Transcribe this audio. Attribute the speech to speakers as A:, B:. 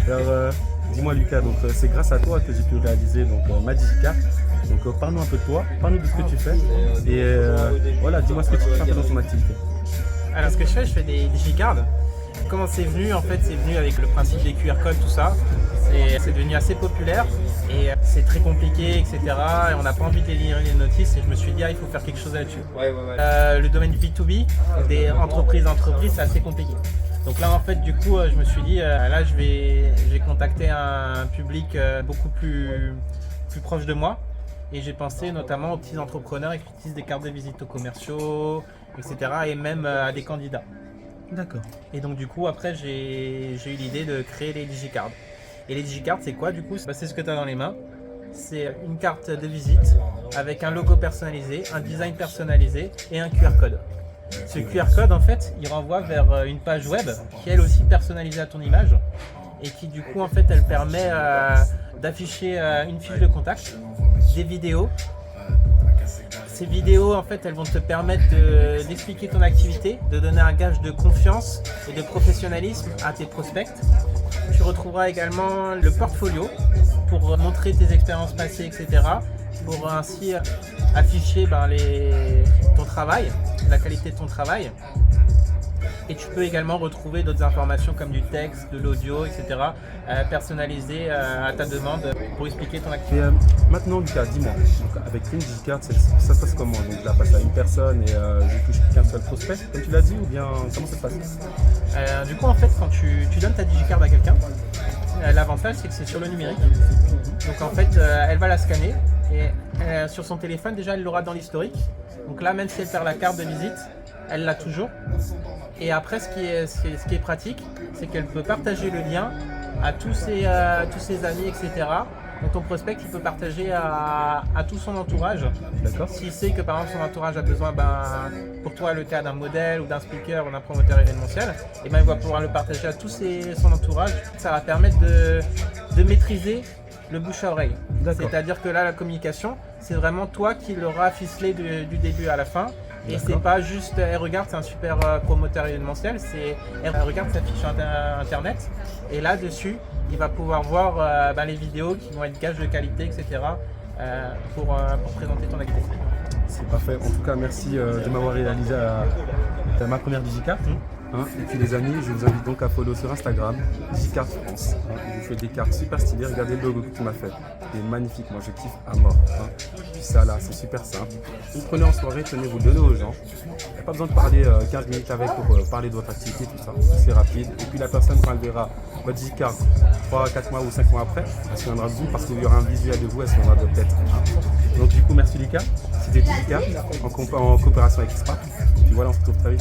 A: Alors, dis-moi Lucas, donc c'est grâce à toi que j'ai pu réaliser donc, ma digicard. Donc parle-nous un peu de toi, parle-nous de ce que tu fais et voilà, dis-moi ce que tu fais un peu dans ton activité.
B: Alors ce que je fais des digicards. Comment c'est venu? En fait, c'est venu avec le principe des QR codes, tout ça. C'est devenu assez populaire et c'est très compliqué, etc. Et on n'a pas envie de lire les notices et je me suis dit, il faut faire quelque chose là-dessus. Le domaine du B2B, des entreprises, c'est assez compliqué. Donc là, en fait, du coup, je me suis dit, là, je vais contacter un public beaucoup plus proche de moi. Et j'ai pensé notamment aux petits entrepreneurs qui utilisent des cartes de visite aux commerciaux, etc. et même à des candidats.
A: D'accord.
B: Et donc du coup après j'ai eu l'idée de créer les digicards. Et les digicards c'est quoi du coup? C'est ce que tu as dans les mains. C'est une carte de visite avec un logo personnalisé, un design personnalisé et un QR code. Ce QR code en fait il renvoie vers une page web qui est elle aussi personnalisée à ton image et qui du coup en fait elle permet d'afficher une fiche de contact, des vidéos. Ces vidéos, en fait, elles vont te permettre d'expliquer ton activité, de donner un gage de confiance et de professionnalisme à tes prospects. Tu retrouveras également le portfolio pour montrer tes expériences passées, etc. Pour ainsi afficher ton travail, la qualité de ton travail. Et tu peux également retrouver d'autres informations comme du texte, de l'audio, etc. Personnalisé à ta demande pour expliquer ton activité.
A: Et maintenant Lucas, dis-moi, donc, avec une digicard, ça se passe comment? Donc je la passe à une personne et je touche qu'un seul prospect, comme tu l'as dit, ou bien comment ça se passe?
B: Du coup, en fait, quand tu donnes ta digicard à quelqu'un, l'avantage c'est que c'est sur le numérique. Donc en fait, elle va la scanner et sur son téléphone, déjà, elle l'aura dans l'historique. Donc là, même si elle perd la carte de visite, elle l'a toujours. Et après, ce qui est pratique, c'est qu'elle peut partager le lien à tous ses amis, etc. Donc ton prospect, il peut partager à tout son entourage.
A: D'accord.
B: S'il sait que par exemple son entourage a besoin, pour toi le cas d'un modèle ou d'un speaker ou d'un promoteur événementiel, et il va pouvoir le partager à tout son entourage. Ça va permettre de maîtriser le bouche à oreille. C'est-à-dire que là, la communication, c'est vraiment toi qui l'auras ficelé du début à la fin. Et c'est pas juste, regarde, c'est un super promoteur événementiel, c'est, regarde sa fiche internet. Et là-dessus, il va pouvoir voir les vidéos qui vont être gages de qualité, etc. Pour présenter ton activité.
A: C'est parfait. En tout cas, merci de m'avoir réalisé ma première digicard. Et puis les amis, je vous invite donc à follow sur Instagram, Digicard France. Je vous fais des cartes super stylées, regardez le logo que tu m'as fait. Il est magnifique, moi je kiffe à mort. Puis ça là, c'est super simple. Vous le prenez en soirée, tenez, vous le donnez aux gens. Il n'y a pas besoin de parler 15 minutes avec pour parler de votre activité, tout ça. C'est rapide. Et puis la personne, quand elle verra votre Digicard 3, 4 mois ou 5 mois après, elle se souviendra de vous parce qu'il y aura un visuel de vous, elle se souviendra de votre tête. Donc du coup, merci Lucas. C'était Digicard en coopération avec Spark. Puis voilà, on se retrouve très vite.